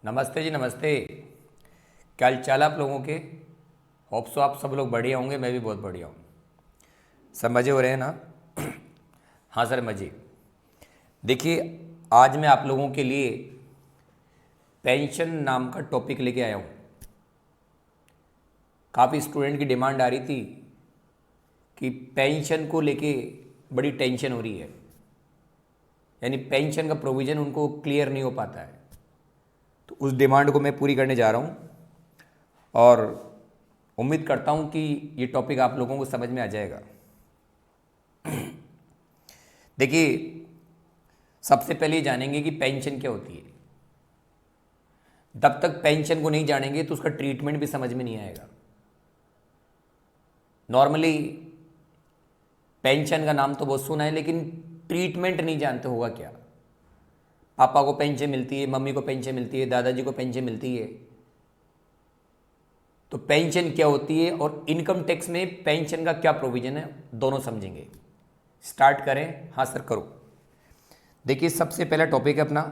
नमस्ते जी, नमस्ते। क्या हाल चाल आप लोगों के? होप सो आप सब लोग बढ़िया होंगे, मैं भी बहुत बढ़िया हूँ। सब मज़े हो रहे हैं ना? हाँ सर, मज़े। देखिए, आज मैं आप लोगों के लिए पेंशन नाम का टॉपिक लेके आया हूँ। काफ़ी स्टूडेंट की डिमांड आ रही थी कि पेंशन को लेके बड़ी टेंशन हो रही है, यानी पेंशन का प्रोविज़न उनको क्लियर नहीं हो पाता है। तो उस डिमांड को मैं पूरी करने जा रहा हूँ और उम्मीद करता हूँ कि ये टॉपिक आप लोगों को समझ में आ जाएगा। देखिए, सबसे पहले ये जानेंगे कि पेंशन क्या होती है। जब तक पेंशन को नहीं जानेंगे तो उसका ट्रीटमेंट भी समझ में नहीं आएगा। नॉर्मली पेंशन का नाम तो बहुत सुना है, लेकिन ट्रीटमेंट नहीं जानते होगा क्या। पापा को पेंशन मिलती है, मम्मी को पेंशन मिलती है, दादाजी को पेंशन मिलती है। तो पेंशन क्या होती है और इनकम टैक्स में पेंशन का क्या प्रोविजन है, दोनों समझेंगे। स्टार्ट करें? हाँ सर, करो। देखिए, सबसे पहला टॉपिक है अपना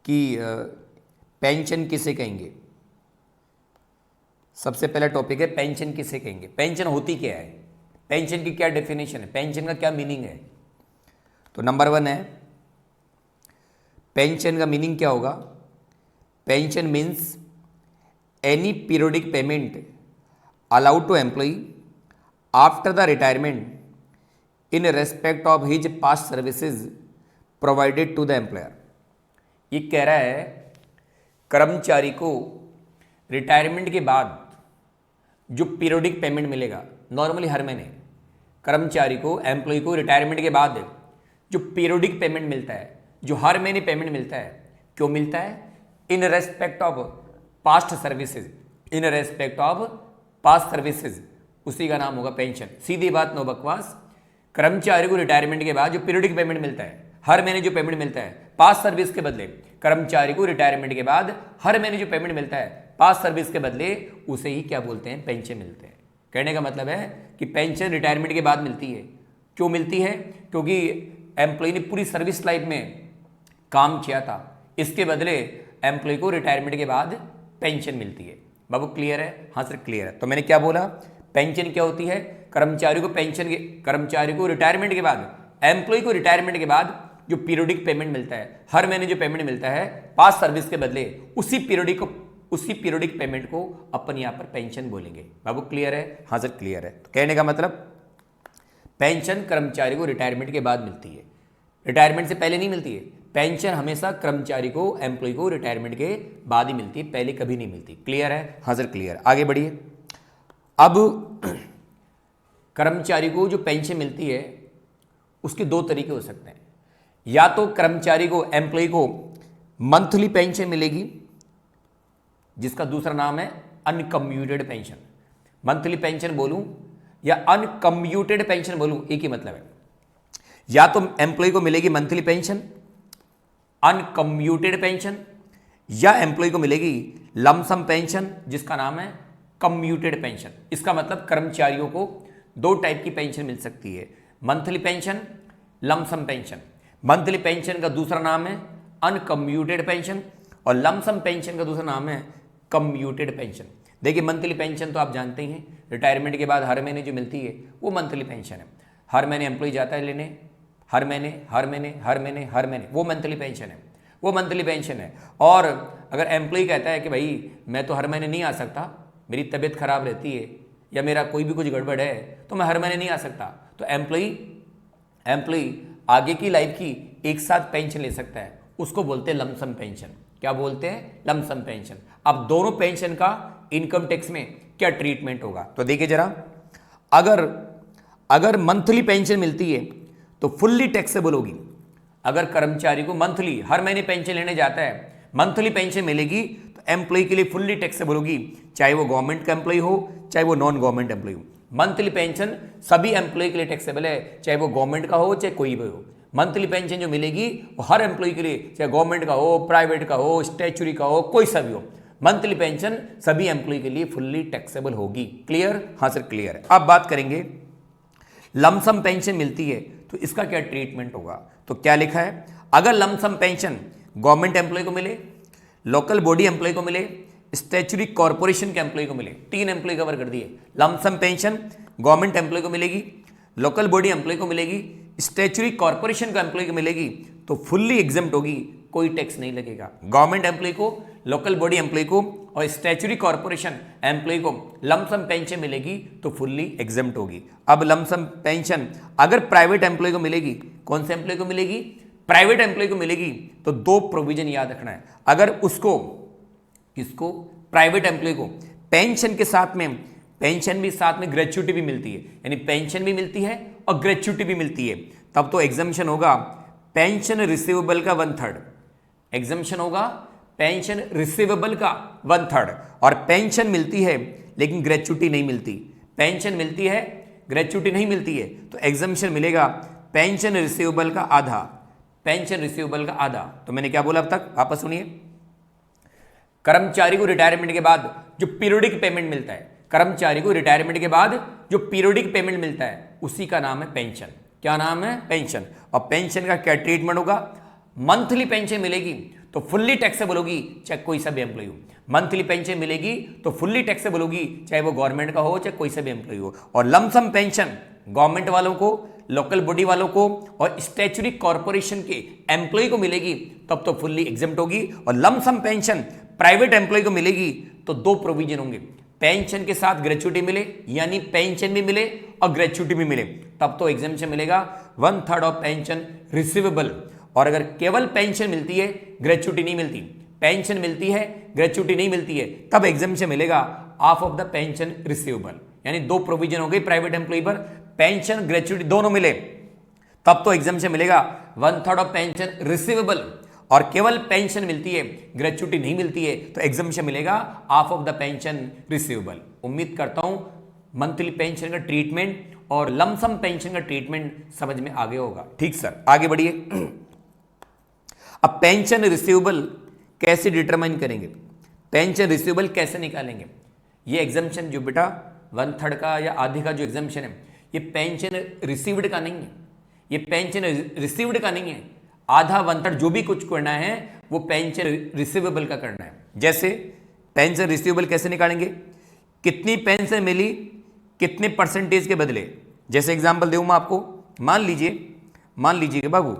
कि पेंशन किसे कहेंगे। सबसे पहला टॉपिक है पेंशन किसे कहेंगे, पेंशन होती क्या है, पेंशन की क्या डेफिनेशन है, पेंशन का क्या मीनिंग है। तो नंबर 1 है, पेंशन का मीनिंग क्या होगा। Pension means any periodic payment allowed to employee after the retirement in respect of his past services provided to the employer। ये कह रहा है कर्मचारी को रिटायरमेंट के बाद जो पीरियोडिक पेमेंट मिलेगा, नॉर्मली हर महीने कर्मचारी को, एम्प्लॉय को रिटायरमेंट के बाद जो पीरियोडिक पेमेंट मिलता है, जो हर महीने पेमेंट मिलता है, क्यों मिलता है? In respect of past services, in respect of past services, उसी का नाम होगा पेंशन। सीधी बात, नो बकवास। कर्मचारी को रिटायरमेंट के बाद जो पीरियोडिक पेमेंट मिलता है, हर महीने जो पेमेंट मिलता है पास्ट सर्विस के बदले, कर्मचारी को रिटायरमेंट के बाद हर महीने जो पेमेंट मिलता है पास्ट सर्विस के बदले, उसे ही क्या बोलते हैं? पेंशन मिलते हैं। कहने का मतलब है कि पेंशन रिटायरमेंट के बाद मिलती है। क्यों मिलती है? क्योंकि एम्प्लॉय ने पूरी सर्विस लाइफ में काम किया था, इसके बदले एम्प्लॉय को रिटायरमेंट के बाद पेंशन मिलती है। बाबू क्लियर है? हाँ सर, क्लियर है। तो मैंने क्या बोला, पेंशन क्या होती है? कर्मचारी को कर्मचारी को रिटायरमेंट के बाद, एम्प्लॉय को रिटायरमेंट के बाद जो पीरियोडिक पेमेंट मिलता है, हर महीने जो पेमेंट मिलता है पास्ट सर्विस के बदले, उसी पीरियोडिक पेमेंट को अपन यहां पर पेंशन बोलेंगे। बाबू क्लियर है? हाँ सर, क्लियर है। तो कहने का मतलब पेंशन कर्मचारी को रिटायरमेंट के बाद मिलती है, रिटायरमेंट से पहले नहीं मिलती है। पेंशन हमेशा कर्मचारी को, एम्प्लॉय को रिटायरमेंट के बाद ही मिलती है, पहले कभी नहीं मिलती। क्लियर है? हाँ सर, क्लियर है। आगे बढ़िए। अब कर्मचारी को जो पेंशन मिलती है उसके दो तरीके हो सकते हैं। या तो कर्मचारी को, एम्प्लॉय को मंथली पेंशन मिलेगी, जिसका दूसरा नाम है अनकम्यूटेड पेंशन। मंथली पेंशन बोलूं या अनकम्यूटेड पेंशन बोलूं, एक ही मतलब है। या तो एम्प्लॉय को मिलेगी मंथली पेंशन, अनकम्यूटेड पेंशन, या एम्प्लॉय को मिलेगी लमसम पेंशन, जिसका नाम है कम्यूटेड पेंशन। इसका मतलब कर्मचारियों को दो टाइप की पेंशन मिल सकती है, monthly pension, lump sum pension. Monthly pension का दूसरा नाम है अनकम्यूटेड पेंशन और लमसम पेंशन का दूसरा नाम है कम्यूटेड पेंशन। देखिए, मंथली पेंशन तो आप जानते ही हैं, रिटायरमेंट के बाद हर महीने जो मिलती है वो मंथली पेंशन है। हर महीने एम्प्लॉय जाता है लेने, हर महीने, वो मंथली पेंशन है, वो मंथली पेंशन है। और अगर एम्प्लॉय कहता है कि भाई मैं तो हर महीने नहीं आ सकता, मेरी तबीयत खराब रहती है या मेरा कोई भी कुछ गड़बड़ है तो मैं हर महीने नहीं आ सकता, तो एम्प्लॉय आगे की लाइफ की एक साथ पेंशन ले सकता है, उसको बोलते हैं लमसम पेंशन। क्या बोलते हैं? Lump sum pension. अब दोनों पेंशन का इनकम टैक्स में क्या ट्रीटमेंट होगा, तो देखिए जरा। अगर मंथली पेंशन मिलती है तो फुल्ली टैक्सेबल होगी। अगर कर्मचारी को मंथली, हर महीने पेंशन लेने जाता है, मंथली पेंशन मिलेगी तो एम्प्लॉय के लिए फुल्ली टैक्सेबल होगी, चाहे वो गवर्नमेंट का एम्प्लॉय हो, चाहे वो नॉन गवर्नमेंट एम्प्लॉय हो। मंथली पेंशन सभी एम्प्लॉय के लिए टैक्सेबल है, चाहे वो गवर्नमेंट का हो, चाहे कोई भी हो। मंथली पेंशन जो मिलेगी वो हर एम्प्लॉय के लिए, चाहे गवर्नमेंट का हो, प्राइवेट का हो, स्टैच्यूरी का हो, कोई सा भी हो, मंथली पेंशन सभी एम्प्लॉय के लिए फुल्ली टैक्सेबल होगी। क्लियर? हाँ सर, क्लियर है। अब बात करेंगे लमसम पेंशन मिलती है तो इसका क्या ट्रीटमेंट होगा। तो क्या लिखा है, अगर लमसम पेंशन गवर्नमेंट एम्प्लॉय को मिले, लोकल बॉडी एम्प्लॉय को मिले, स्टैच्यूटरी कॉर्पोरेशन के एम्प्लॉय को मिले। 3 एम्प्लॉय कवर कर दिए। लमसम पेंशन गवर्नमेंट एम्प्लॉय को मिलेगी, लोकल बॉडी एम्प्लॉय को मिलेगी, स्टैच्यूटरी कॉर्पोरेशन का एम्प्लॉय को मिलेगी, तो फुल्ली एग्जम्प्ट होगी, कोई टैक्स नहीं लगेगा। गवर्नमेंट एम्प्लॉय को, लोकल बॉडी एम्प्लॉय को और स्टैच्यूटरी कॉर्पोरेशन एम्प्लॉय को लमसम पेंशन मिलेगी तो फुल्ली एग्जम्प्ट होगी। अब लमसम पेंशन अगर प्राइवेट एम्प्लॉय को मिलेगी, कौन से एम्प्लॉय को मिलेगी? प्राइवेट एम्प्लॉय को मिलेगी, तो 2 प्रोविजन याद रखना है। अगर उसको, किसको? प्राइवेट एम्प्लॉय को पेंशन के साथ में, पेंशन भी साथ में ग्रेच्युटी भी मिलती है, यानी पेंशन भी मिलती है और ग्रेच्युटी भी मिलती है, तब तो एग्जम्पशन होगा पेंशन रिसीवेबल का 1/3। एग्जम्पशन होगा पेंशन रिसीवेबल का 1/3। और पेंशन मिलती है लेकिन ग्रेच्युटी नहीं मिलती, पेंशन मिलती है ग्रेच्युटी नहीं मिलती है, तो एग्जम्पशन मिलेगा पेंशन रिसीवेबल का आधा, पेंशन रिसीवेबल का आधा। तो मैंने क्या बोला अब तक, वापस सुनिए। कर्मचारी को रिटायरमेंट के बाद जो पीरियोडिक पेमेंट मिलता है, कर्मचारी को रिटायरमेंट के बाद जो पीरियोडिक पेमेंट मिलता है, उसी का नाम है पेंशन। क्या नाम है? पेंशन। और पेंशन का क्या ट्रीटमेंट होगा? मंथली पेंशन मिलेगी तो फुल्ली टैक्सेबल होगी, चाहे कोई सा भी एम्प्लॉय हो। मंथली पेंशन मिलेगी तो फुल्ली टैक्सेबल होगी, चाहे वो गवर्नमेंट का हो चाहे कोई सा भी एम्प्लॉय हो। और लमसम पेंशन गवर्नमेंट वालों को, लोकल बॉडी वालों को और स्टैच्यूटरी कॉर्पोरेशन के एम्प्लॉय को मिलेगी, तब तो फुल्ली एग्जम्प्ट होगी। और लमसम पेंशन प्राइवेट एम्प्लॉय को मिलेगी तो 2 प्रोविजन होंगे, पेंशन के साथ ग्रेच्युटी मिले, यानी पेंशन भी मिले और ग्रेच्युटी भी मिले, तब तो एग्जम्पशन मिलेगा 1/3 ऑफ पेंशन रिसीवेबल। और अगर केवल पेंशन मिलती है, ग्रेच्युटी नहीं मिलती, पेंशन मिलती है ग्रेच्युटी नहीं मिलती है, तब एग्जम्पशन मिलेगा half of the pension receivable. यानी 2 प्रोविजन हो गई प्राइवेट एम्प्लॉय पर, पेंशन ग्रेच्युटी दोनों मिले, तब तो एग्जम्पशन मिलेगा 1/3 ऑफ पेंशन रिसीवेबल। और केवल पेंशन मिलती है, ग्रेच्युटी नहीं मिलती है, तो एग्जम्पशन मिलेगा half of the pension receivable. उम्मीद करता हूं मंथली पेंशन का ट्रीटमेंट और लमसम पेंशन का ट्रीटमेंट समझ में आ गया होगा। ठीक सर, आगे बढ़िए। अब पेंशन रिसीवेबल कैसे डिटरमाइन करेंगे, पेंशन रिसीवेबल कैसे निकालेंगे? ये एग्जम्पशन जो बेटा 1/3 का या आधे का जो एग्जम्पशन है, ये पेंशन रिसीव्ड का नहीं है, ये पेंशन रिसीव्ड का नहीं है। आधा 1/3 जो भी कुछ करना है वो पेंशन रिसीवेबल का करना है। जैसे पेंशन रिसीवेबल कैसे निकालेंगे? कितनी पेंशन मिली कितने परसेंटेज के बदले। जैसे एग्जांपल दूँ मैं आपको, मान लीजिए बाबू,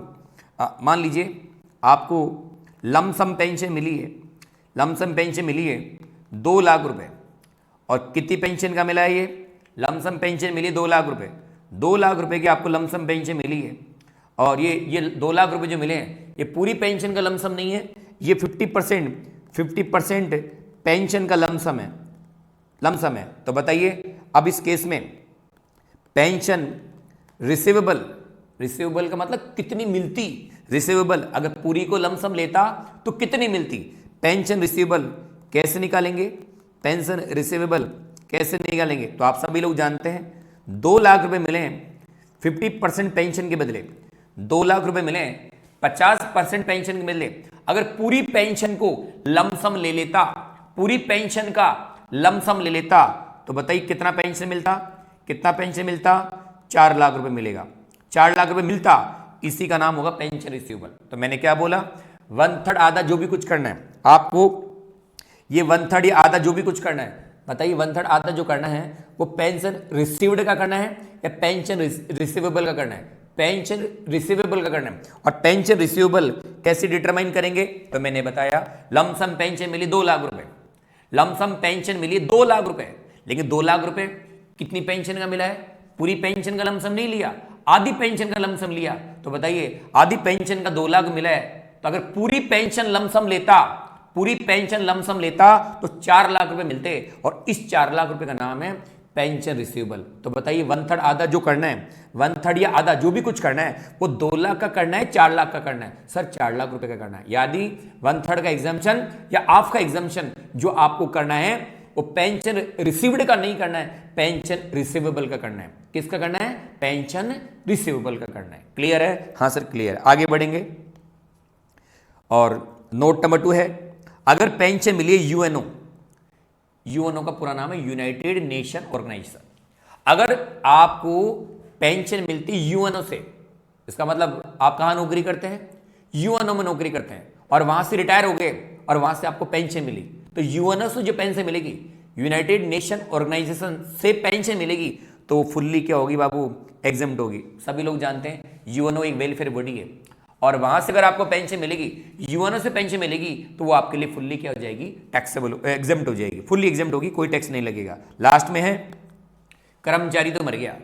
मान लीजिए आपको लमसम पेंशन मिली है, लमसम पेंशन मिली है 2 लाख रुपए। और कितनी पेंशन का मिला है? ये लमसम पेंशन मिली 2 लाख रुपए, 2 लाख रुपए की आपको लमसम पेंशन मिली है। और ये 2 लाख रुपए जो मिले हैं, ये पूरी पेंशन का लमसम नहीं है, ये 50% पेंशन का लमसम है। तो बताइए अब इस केस में पेंशन रिसीवेबल का मतलब कितनी मिलती, रिसीवेबल अगर पूरी को लमसम लेता तो कितनी मिलती। पेंशन रिसीवेबल कैसे निकालेंगे, पेंशन रिसीवेबल कैसे निकालेंगे? तो आप सभी लोग जानते हैं 2 लाख रुपए मिले हैं 50% पेंशन के बदले, 2 लाख रुपए मिले 50% पेंशन के मिले। अगर पूरी पेंशन को लमसम ले लेता, पूरी पेंशन का लमसम ले लेता, तो बताइए कितना पेंशन मिलता, 4 लाख रुपए मिलेगा। 4 लाख रुपए मिलता, इसी का नाम होगा पेंशन रिसीवेबल। तो मैंने क्या बोला, 1/3 आधा जो भी कुछ करना है आपको, ये 1/3 या आधा जो भी कुछ करना है, बताइए 1/3 आधा जो करना है वो पेंशन रिसीव्ड का करना है या पेंशन रिसीवेबल का करना है? पेंशन रिसीवेबल का करना है। और पेंशन रिसीवेबल कैसे डिटरमाइन करेंगे? तो मैंने बताया लमसम पेंशन मिली 2 लाख रुपए, लमसम पेंशन मिली 2 लाख रुपए, लेकिन 2 लाख रुपए कितनी पेंशन का मिला है? पूरी पेंशन का लमसम नहीं लिया, आधी पेंशन का लमसम लिया। तो बताइए आधी पेंशन का 2 लाख मिला है, तो अगर पूरी पेंशन लमसम लेता, पूरी पेंशन लमसम लेता तो 4 लाख रुपए मिलते, और इस 4 लाख रुपए का नाम है पेंशन रिसीवेबल। तो बताइए 1/3 आधा जो करना है, 1/3 या आधा जो भी कुछ करना है, वो 2 लाख का करना है 4 लाख का करना है? सर 4 लाख रुपए का करना है। यानी 1/3 का एग्जाम्पशन या हाफ का एग्जाम्पशन जो आपको करना है वो पेंशन रिसीव्ड का नहीं करना है, पेंशन रिसीवेबल का करना है। किसका करना है? पेंशन रिसीवेबल का करना है। क्लियर है? हाँ सर क्लियर। आगे बढ़ेंगे और नोट नंबर 2 है, अगर पेंशन मिली है यूएनओ का पूरा नाम है यूनाइटेड नेशन ऑर्गेनाइजेशन। अगर आपको पेंशन मिलती यूएनओ से, इसका मतलब आप कहां नौकरी करते हैं? यूएनओ में नौकरी करते हैं, और वहां से रिटायर हो गए और वहां से आपको पेंशन मिली, तो यूएनओ से जो पेंशन मिलेगी, यूनाइटेड नेशन ऑर्गेनाइजेशन से पेंशन मिलेगी, तो वो फुल्ली क्या होगी बाबू, एग्जेम्प्ट होगी। सभी लोग जानते हैं यूएनओ एक वेलफेयर बॉडी है, और वहां से अगर आपको पेंशन मिलेगी, यूएनओ से पेंशन मिलेगी, तो वो आपके लिए फुल्ली क्या हो जाएगी, टैक्सेबल, एग्जेम्प्ट हो जाएगी, फुल्ली एग्जेम्प्ट होगी, कोई टैक्स नहीं लगेगा। लास्ट में है कर्मचारी तो मर गया,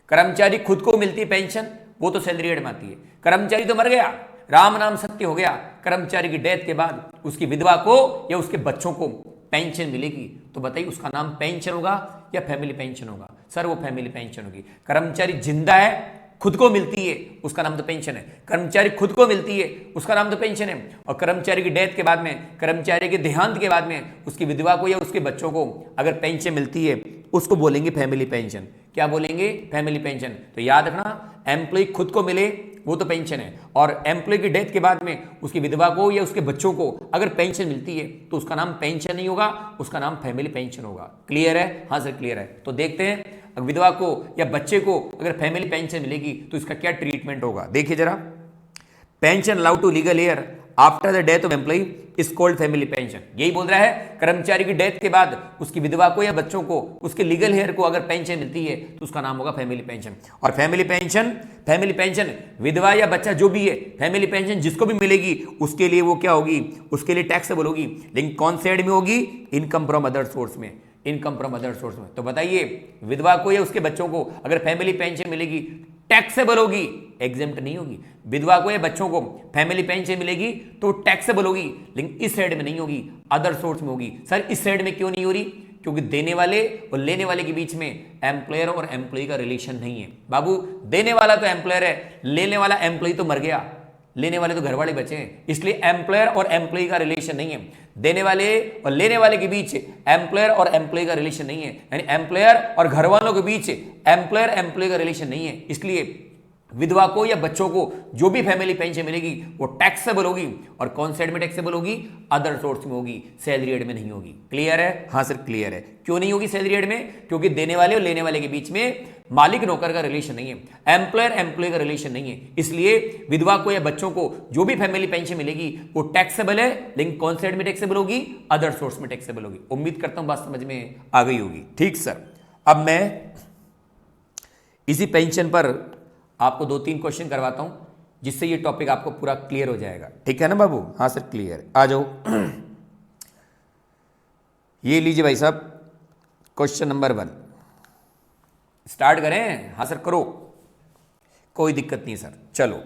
कर्मचारी खुद को मिलती है पेंशन, वो तो सैलरी एड में आती है। कर्मचारी तो मर गया, राम नाम सत्य हो गया, कर्मचारी की डेथ के बाद उसकी विधवा को या उसके बच्चों को पेंशन मिलेगी, तो बताइए उसका नाम पेंशन होगा या फैमिली पेंशन होगा? सर वो फैमिली पेंशन होगी। कर्मचारी जिंदा है, खुद को मिलती है, उसका नाम तो पेंशन है। कर्मचारी खुद को मिलती है, उसका नाम तो पेंशन है। और कर्मचारी की डेथ के बाद में, कर्मचारी के देहांत के बाद में उसकी विधवा को या उसके बच्चों को अगर पेंशन मिलती है, उसको बोलेंगे फैमिली पेंशन। क्या बोलेंगे? Family pension. तो याद रखना, एम्प्लॉय खुद को मिले वो तो पेंशन है, और एम्प्लॉय की डेथ के बाद में उसकी विधवा को या उसके बच्चों को अगर पेंशन मिलती है, तो उसका नाम पेंशन नहीं होगा, उसका नाम फैमिली पेंशन होगा। क्लियर है? हाँ सर क्लियर है। तो देखते हैं विधवा को या बच्चे को अगर फैमिली पेंशन मिलेगी तो इसका क्या ट्रीटमेंट होगा। देखिए जरा, pension allowed to legal heir after the death of employee is called family pension. यही बोल रहा है, कर्मचारी की डेथ के बाद उसकी विधवा को या बच्चों को उसके लीगल हेयर को अगर पेंशन मिलती है, तो उसका नाम होगा फैमिली पेंशन। और फैमिली पेंशन विधवा या बच्चा जो भी है, फैमिली पेंशन जिसको भी मिलेगी उसके लिए वो क्या होगी, उसके लिए टैक्सेबल होगी। लेकिन कौन से एड में होगी? इनकम फ्रॉम अदर सोर्स में, इनकम फ्रॉम अदर सोर्स में। तो बताइए, विधवा को या उसके बच्चों को अगर फैमिली पेंशन मिलेगी, टैक्सेबल होगी, एग्जेम्प्ट नहीं होगी। विधवा को या बच्चों को फैमिली पेंशन मिलेगी तो टैक्सेबल होगी, लेकिन इस साइड में नहीं होगी, अदर सोर्स में होगी। सर इस साइड में क्यों नहीं हो रही? क्योंकि देने वाले और लेने वाले के बीच में एम्प्लॉयर और एम्प्लॉय का रिलेशन नहीं है। बाबू देने वाला तो एम्प्लॉयर है, लेने वाला एम्प्लॉय तो मर गया, लेने वाले तो घर वाले बचे हैं, इसलिए एम्प्लॉयर और एम्प्लॉय का रिलेशन नहीं है। देने वाले और लेने वाले के बीच एम्प्लॉयर और एम्प्लॉय का रिलेशन नहीं है, यानी एम्प्लॉयर और घर वालों के बीच एम्प्लॉयर एम्प्लॉय का रिलेशन नहीं है। इसलिए विधवा को या बच्चों को जो भी फैमिली पेंशन मिलेगी वो टैक्सेबल होगी, और कौन साइड में टैक्सेबल होगी? अदर सोर्स में होगी, सैलरी एड में नहीं होगी। क्लियर है? हाँ सर क्लियर है। क्यों नहीं होगी सैलरी एड में? क्योंकि देने वाले और लेने वाले के बीच में मालिक नौकर का रिलेशन नहीं है, एम्प्लॉयर एम्प्लॉय का रिलेशन नहीं है। इसलिए विधवा को या बच्चों को जो भी फैमिली पेंशन मिलेगी वो टैक्सेबल है, लेकिन कौन साइड में टैक्सेबल होगी? अदर सोर्स में टैक्सेबल होगी। उम्मीद करता हूं बात समझ में आ गई होगी। ठीक सर, अब मैं इसी पेंशन पर आपको 2-3 क्वेश्चन करवाता हूं, जिससे ये टॉपिक आपको पूरा क्लियर हो जाएगा। ठीक है ना बाबू? हाँ सर क्लियर। आ जाओ, ये लीजिए भाई साहब, क्वेश्चन नंबर 1 स्टार्ट करें? हाँ सर करो, कोई दिक्कत नहीं सर। चलो,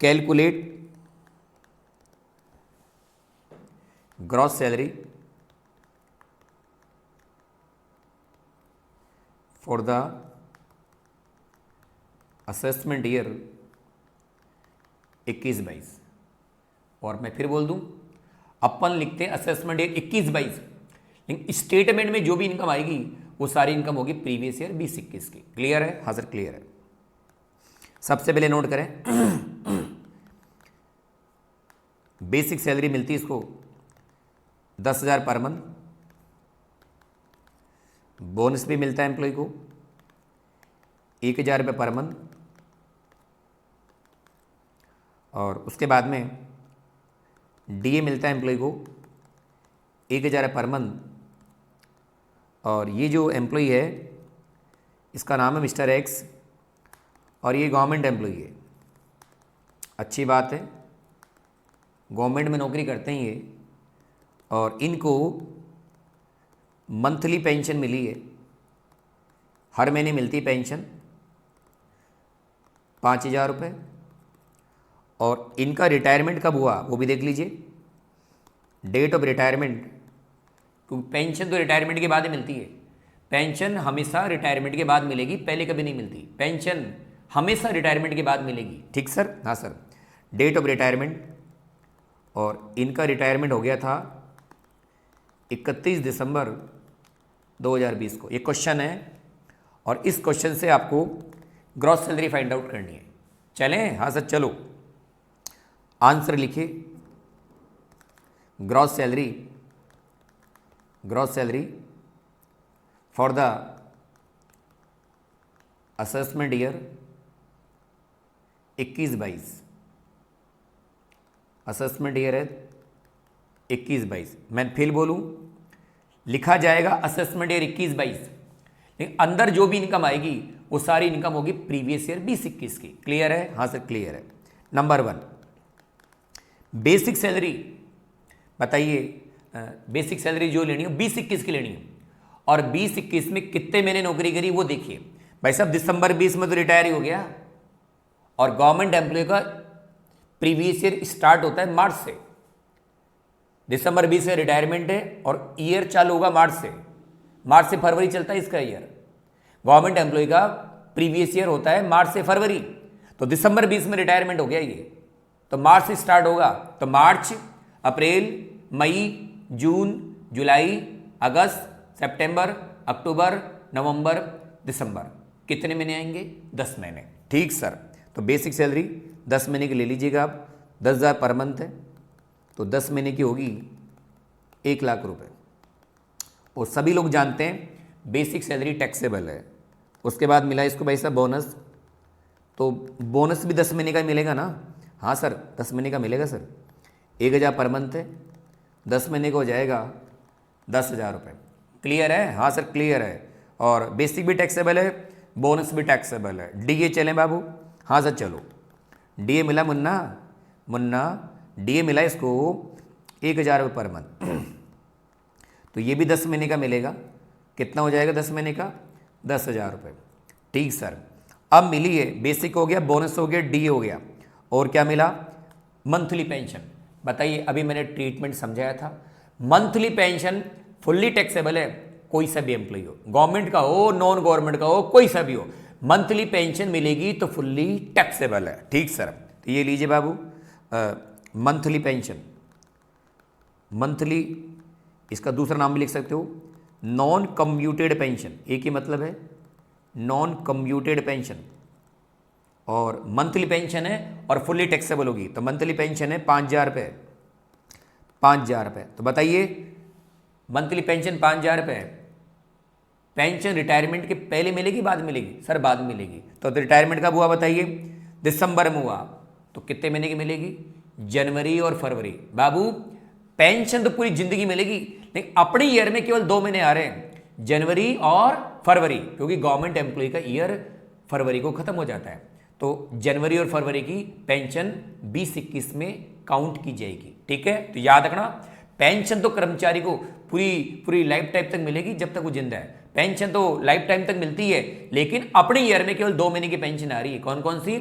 calculate gross salary for the assessment year 21-22। और मैं फिर बोल दूं, अपन लिखते हैं असेसमेंट ईयर 21-22, लेकिन स्टेटमेंट में जो भी इनकम आएगी वो सारी इनकम होगी प्रीवियस ईयर 20-21 की। क्लियर है? हाँ सर क्लियर है। सबसे पहले नोट करें, बेसिक सैलरी मिलती है इसको 10,000 पर मंथ, बोनस भी मिलता है एम्प्लॉय को 1,000 रुपये पर मंथ, और उसके बाद में डीए मिलता है एम्प्लॉय को 1,000 पर मंथ। और ये जो एम्प्लॉय है इसका नाम है मिस्टर एक्स, और ये गवर्नमेंट एम्प्लॉय है। अच्छी बात है, गवर्नमेंट में नौकरी करते हैं ये, और इनको मंथली पेंशन मिली है, हर महीने मिलती है पेंशन 5,000 रुपये। और इनका रिटायरमेंट कब हुआ वो भी देख लीजिए, डेट ऑफ रिटायरमेंट, क्योंकि पेंशन तो रिटायरमेंट के बाद ही मिलती है। पेंशन हमेशा रिटायरमेंट के बाद मिलेगी, पहले कभी नहीं मिलती। पेंशन हमेशा रिटायरमेंट के बाद मिलेगी। ठीक सर? हाँ सर। डेट ऑफ रिटायरमेंट, और इनका रिटायरमेंट हो गया था 31 दिसंबर 2020 को। ये क्वेश्चन है, और इस क्वेश्चन से आपको ग्रॉस सैलरी फाइंड आउट करनी है। चलें? हाँ सर चलो, आंसर लिखिए। Gross salary for the assessment year 21-22 assessment year है 21-22, मैं फिर बोलूँ, लिखा जाएगा असेसमेंट ईयर 21-22, लेकिन अंदर जो भी इनकम आएगी वो सारी इनकम होगी प्रीवियस ईयर 20-21 की। क्लियर है? हाँ सर क्लियर है। नंबर 1, बेसिक सैलरी बताइए, बेसिक सैलरी जो लेनी हो 20-21 की लेनी हो, और 20-21 में कितने महीने नौकरी करी वो देखिए। भाई साहब दिसंबर 20 में तो रिटायर ही हो गया, और गवर्नमेंट एम्प्लॉय का प्रीवियस ईयर स्टार्ट होता है मार्च से। दिसंबर 20 से रिटायरमेंट है और ईयर चालू होगा मार्च से फरवरी चलता है इसका ईयर। गवर्नमेंट एम्प्लॉय का प्रीवियस ईयर होता है मार्च से फरवरी, तो दिसंबर 20 में रिटायरमेंट हो गया ये, तो मार्च से स्टार्ट होगा, तो मार्च, अप्रैल, मई, जून, जुलाई, अगस्त, सितंबर, अक्टूबर, नवंबर, दिसंबर, कितने महीने आएंगे? 10 महीने। ठीक सर, तो बेसिक सैलरी 10 महीने की ले लीजिएगा आप, 10,000 पर मंथ है, तो 10 महीने की होगी 1 लाख रुपए। और सभी लोग जानते हैं बेसिक सैलरी टैक्सेबल है। उसके बाद मिला इसको भाई साहब बोनस, तो बोनस भी 10 महीने का मिलेगा ना? हाँ सर 10 महीने का मिलेगा सर, 1,000 पर मंथ है, 10 महीने का हो जाएगा 10,000 रुपये। क्लियर है? हाँ सर क्लियर है। और बेसिक भी टैक्सेबल है, बोनस भी टैक्सेबल है। डीए चलें बाबू? हाँ सर चलो, डीए मिला मुन्ना डीए मिला इसको 1,000 रुपये पर मंथ, तो ये भी 10 महीने का मिलेगा। कितना हो जाएगा 10 महीने का? 10,000 रुपये। ठीक सर, अब मिली है, बेसिक हो गया, बोनस हो गया, डीए हो गया, और क्या मिला? Monthly pension. बताइए, अभी मैंने ट्रीटमेंट समझाया था, मंथली पेंशन फुल्ली टैक्सेबल है, कोई सा भी एम्प्लॉय हो, गवर्नमेंट का हो, नॉन गवर्नमेंट का हो, कोई सा भी हो, मंथली पेंशन मिलेगी तो फुल्ली टैक्सेबल है। ठीक सर, तो ये लीजिए बाबू, मंथली पेंशन, मंथली, इसका दूसरा नाम भी लिख सकते हो नॉन कम्यूटेड पेंशन, एक ही मतलब है नॉन कम्यूटेड पेंशन, और मंथली पेंशन है और फुल्ली टैक्सेबल होगी, तो मंथली पेंशन है 5,000 रुपये, 5,000 रुपये। तो बताइए, मंथली पेंशन 5,000 रुपये, पेंशन रिटायरमेंट के पहले मिलेगी बाद मिलेगी? सर बाद मिलेगी। तो रिटायरमेंट कब हुआ बताइए? दिसंबर में हुआ, तो कितने महीने की मिलेगी? जनवरी और फरवरी। बाबू पेंशन तो पूरी जिंदगी मिलेगी, लेकिन अपने ईयर में केवल 2 महीने आ रहे हैं, जनवरी और फरवरी, क्योंकि गवर्नमेंट एम्प्लॉय का ईयर फरवरी को खत्म हो जाता है, तो जनवरी और फरवरी की पेंशन 20-21 में काउंट की जाएगी। ठीक है, तो याद रखना, पेंशन तो कर्मचारी को पूरी लाइफ टाइम तक मिलेगी जब तक वो जिंदा है, पेंशन तो लाइफ टाइम तक मिलती है, लेकिन अपने ईयर में केवल 2 महीने की पेंशन आ रही है। कौन कौन सी?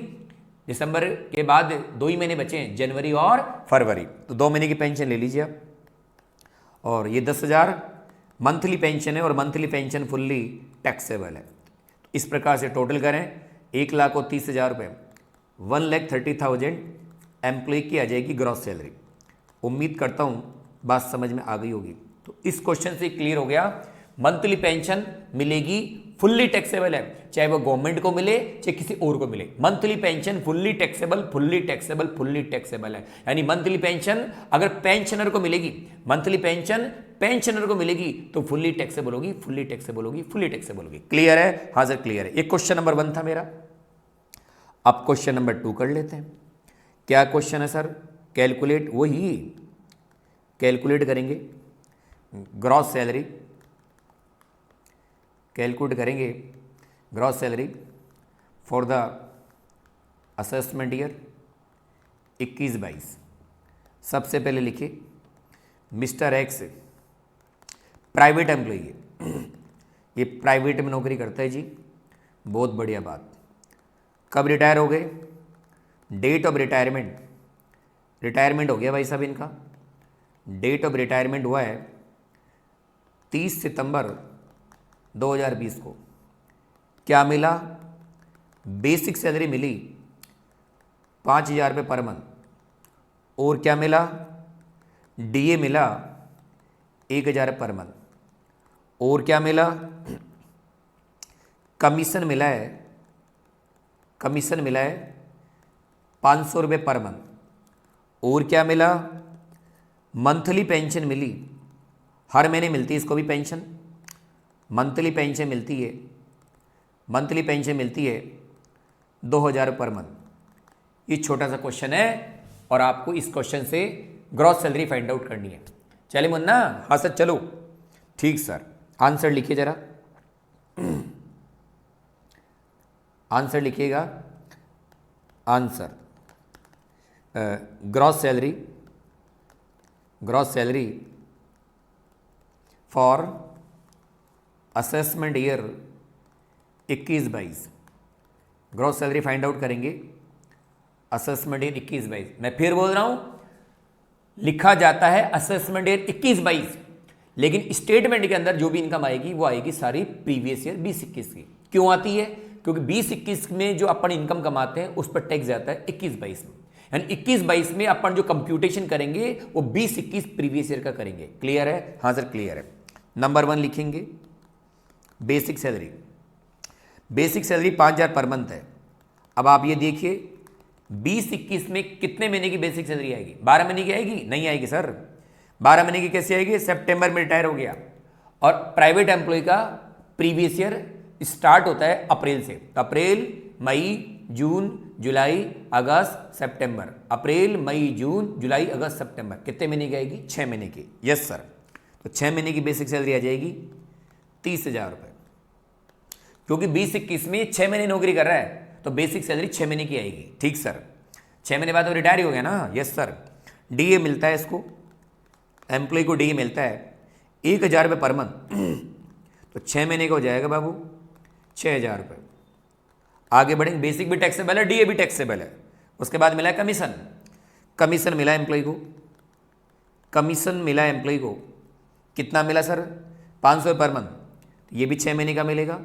दिसंबर के बाद 2 ही महीने बचे हैं, जनवरी और फरवरी, तो 2 महीने की पेंशन ले लीजिए आप। और ये 10,000 मंथली पेंशन है, और मंथली पेंशन फुल्ली टैक्सेबल है। इस प्रकार से टोटल करें 1,30,000 रुपये, 1,30,000 एम्प्लॉय की आ जाएगी ग्रॉस सैलरी। उम्मीद करता हूँ बात समझ में आ गई होगी। तो इस क्वेश्चन से क्लियर हो गया, मंथली पेंशन मिलेगी, फुल्ली टैक्सेबल है, चाहे वो गवर्नमेंट को मिले चाहे किसी और को मिले, monthly pension fully taxable, fully taxable, fully taxable है। यानी मंथली पेंशन अगर पेंशनर को मिलेगी, मंथली पेंशन पेंशनर को मिलेगी तो फुल्ली टैक्सेबल होगी, फुल्ली टैक्सेबल होगी, फुल्ली टैक्सेबल होगी। क्लियर है? हाँ सर क्लियर है। ये क्वेश्चन नंबर 1 था मेरा। अब क्वेश्चन नंबर 2 कर लेते हैं। क्या क्वेश्चन है सर? कैलकुलेट, वही कैलकुलेट करेंगे ग्रॉस सैलरी, कैलकुलेट करेंगे gross salary for the assessment year 21-22। सबसे पहले लिखिए, मिस्टर एक्स प्राइवेट एम्प्लॉई है, ये प्राइवेट में नौकरी करता है जी, बहुत बढ़िया बात। कब रिटायर हो गए? डेट ऑफ रिटायरमेंट, रिटायरमेंट हो गया भाई साहब इनका, डेट ऑफ रिटायरमेंट हुआ है 30 सितंबर 2020 को। क्या मिला? बेसिक सैलरी मिली 5,000 रुपये पर मंथ, और क्या मिला? डीए मिला 1,000 पर मंथ, और क्या मिला? कमीशन मिला है, कमीशन मिला है 500 रुपये पर मंथ, और क्या मिला? मंथली पेंशन मिली, हर महीने मिलती है इसको भी पेंशन, मंथली पेंशन मिलती है, मंथली पेंशन मिलती है 2,000 पर मंथ। ये छोटा सा क्वेश्चन है, और आपको इस क्वेश्चन से ग्रॉस सैलरी फाइंड आउट करनी है। चले मुन्ना? हाँ सर चलो। ठीक सर, आंसर लिखिए जरा, आंसर लिखिएगा। Answer gross salary for assessment year 21-22। Gross salary find out करेंगे असेसमेंट ईयर 21-22। मैं फिर बोल रहा हूं, लिखा जाता है असेसमेंट ईयर 21-22, लेकिन स्टेटमेंट के अंदर जो भी इनकम आएगी वो आएगी सारी प्रीवियस ईयर 20-21 की। क्यों आती है? क्योंकि 20-21 में जो अपन इनकम कमाते हैं उस पर टैक्स जाता है 21-22 में, यानी 21-22 में अपन जो कंप्यूटेशन करेंगे वो 20-21 प्रीवियस ईयर का करेंगे। क्लियर है? हाँ सर क्लियर है। नंबर 1 लिखेंगे basic salary. Basic salary 5,000 per month है। अब आप ये देखिए 20-21 में कितने महीने की बेसिक सैलरी आएगी? 12 महीने की आएगी? नहीं आएगी सर। 12 महीने की कैसे आएगी? सितंबर में रिटायर हो गया, और प्राइवेट एम्प्लॉय का प्रीवियस ईयर स्टार्ट होता है अप्रैल से। तो अप्रैल, मई, जून, जुलाई, अगस्त, सितंबर। अप्रैल, मई, जून, जुलाई, अगस्त, सितंबर। कितने महीने की आएगी? 6 महीने की। Yes sir. तो 6 महीने की बेसिक सैलरी आ जाएगी 30,000 रुपये। क्योंकि 20-21 में 6 महीने नौकरी कर रहा है तो बेसिक सैलरी 6 महीने की आएगी। ठीक सर। 6 महीने बाद वो रिटायर हो गया ना? Yes sir. डीए मिलता है इसको, एम्प्लॉय को डीए मिलता है 1,000 रुपये पर मंथ। तो 6 महीने का हो जाएगा बाबू 6,000 रुपये। आगे बढ़ेंगे, बेसिक भी टैक्सेबल है, डीए भी टैक्सेबल है। उसके बाद मिला है कमीशन। कमीशन मिला एम्प्लॉय को, कमीशन मिला एम्प्लॉय को। कितना मिला सर? 500 per month. ये भी 6 महीने का मिलेगा,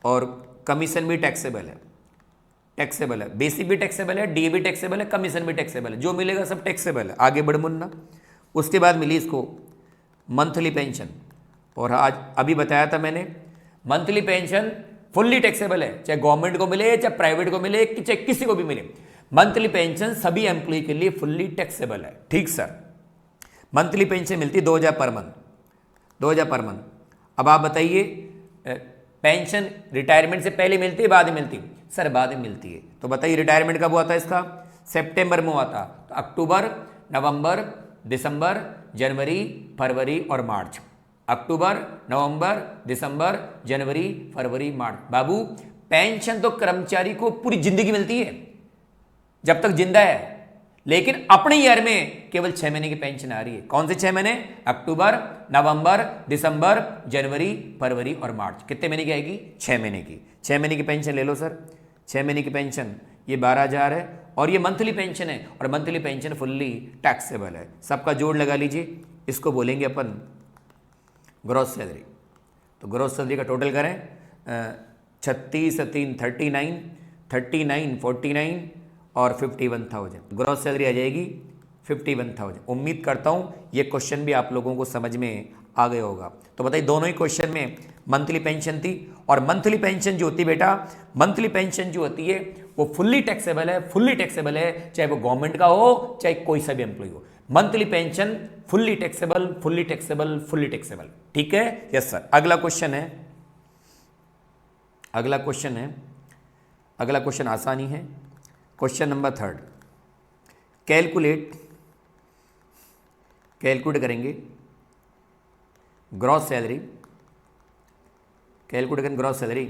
और कमीशन भी टैक्सेबल है। टैक्सेबल है, बेसिक भी टैक्सेबल है, डीए भी टैक्सेबल है, कमीशन भी टैक्सेबल है। जो मिलेगा सब टैक्सेबल है। आगे बढ़ मुन्ना। उसके बाद मिली इसको मंथली पेंशन, और आज अभी बताया था मैंने मंथली पेंशन फुल्ली टैक्सेबल है, चाहे गवर्नमेंट को मिले, चाहे प्राइवेट को मिले, चाहे किसी को भी मिले। मंथली पेंशन सभी एम्प्लॉय के लिए फुल्ली टैक्सेबल है। ठीक सर। मंथली पेंशन मिलती है 2,000 पर मंथ, 2,000 पर मंथ। अब आप बताइए पेंशन रिटायरमेंट से पहले मिलती है बाद में मिलती है? सर बाद में मिलती है। तो बताइए रिटायरमेंट कब हुआ था इसका? सितंबर में हुआ था। तो अक्टूबर, नवंबर, दिसंबर, जनवरी, फरवरी और मार्च। अक्टूबर, नवंबर, दिसंबर, जनवरी, फरवरी, मार्च। बाबू पेंशन तो कर्मचारी को पूरी जिंदगी मिलती है जब तक जिंदा है, लेकिन अपने ईयर में केवल 6 महीने की पेंशन आ रही है। कौन से 6 महीने? अक्टूबर, नवंबर, दिसंबर, जनवरी, फरवरी और मार्च। कितने महीने की आएगी? 6 महीने की। 6 महीने की पेंशन ले लो सर। 6 महीने की पेंशन ये 12,000 है, और ये मंथली पेंशन है, और मंथली पेंशन फुल्ली टैक्सेबल है। सबका जोड़ लगा लीजिए, इसको बोलेंगे अपन ग्रॉस सैलरी। तो ग्रॉस सैलरी का टोटल करें 36, 3, 39, 39, 49 और 51,000। ग्रॉस सैलरी आ जाएगी 51,000। उम्मीद करता हूँ ये क्वेश्चन भी आप लोगों को समझ में आ गया होगा। तो बताइए दोनों ही क्वेश्चन में मंथली पेंशन थी, और मंथली पेंशन जो होती है बेटा, मंथली पेंशन जो होती है वो फुल्ली टैक्सेबल है। फुल्ली टैक्सेबल है, चाहे वो गवर्नमेंट का हो चाहे कोई सा भी एम्प्लॉय हो। Monthly pension fully taxable, fully taxable, fully taxable. ठीक है? Yes sir. अगला क्वेश्चन है, अगला क्वेश्चन है, अगला क्वेश्चन आसानी है। Question number 3। कैलकुलेट करेंगे ग्रॉस सैलरी, कैलकुलेट करेंगे gross salary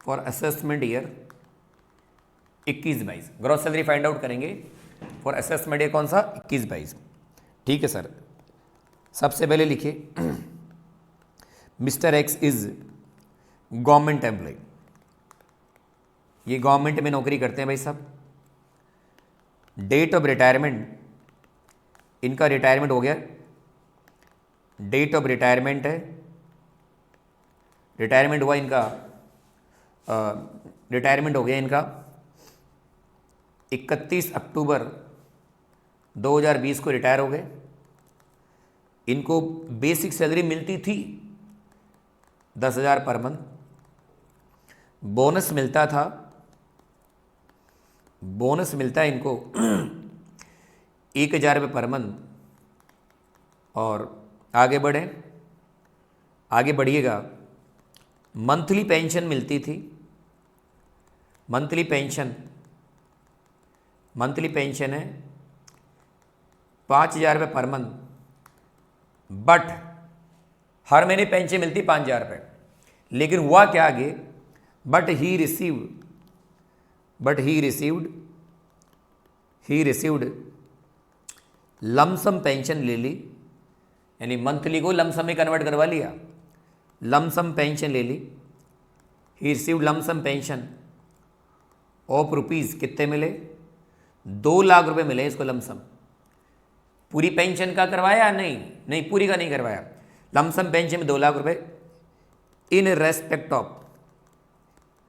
for assessment year 21-22। Gross salary find out करेंगे फॉर असेसमेंट ईयर कौन सा? 21-22। ठीक है सर। सबसे पहले लिखिए mister X is government employee. ये गवर्नमेंट में नौकरी करते हैं भाई साहब। डेट ऑफ रिटायरमेंट, इनका रिटायरमेंट हो गया, डेट ऑफ रिटायरमेंट है, रिटायरमेंट हुआ इनका, रिटायरमेंट हो गया इनका 31 अक्टूबर 2020 को रिटायर हो गए। इनको बेसिक सैलरी मिलती थी 10,000 पर मंथ, बोनस मिलता था, बोनस मिलता है इनको 1,000 रुपये पर मंथ। और आगे बढ़ें, आगे बढ़िएगा, मंथली पेंशन मिलती थी, मंथली पेंशन, मंथली पेंशन है 5,000 रुपये पर मंथ, बट हर महीने पेंशन मिलती 5,000 रुपये। लेकिन हुआ क्या आगे, but he received lump sum pension ले ली, यानी मंथली को लमसम में कन्वर्ट करवा लिया, लमसम पेंशन ले ली। He received lump sum pension of rupees, कितने मिले, 2 लाख रुपए मिले इसको लमसम। पूरी पेंशन का करवाया, नहीं पूरी का नहीं करवाया, लमसम पेंशन में 2 लाख रुपए इन रेस्पेक्ट ऑफ,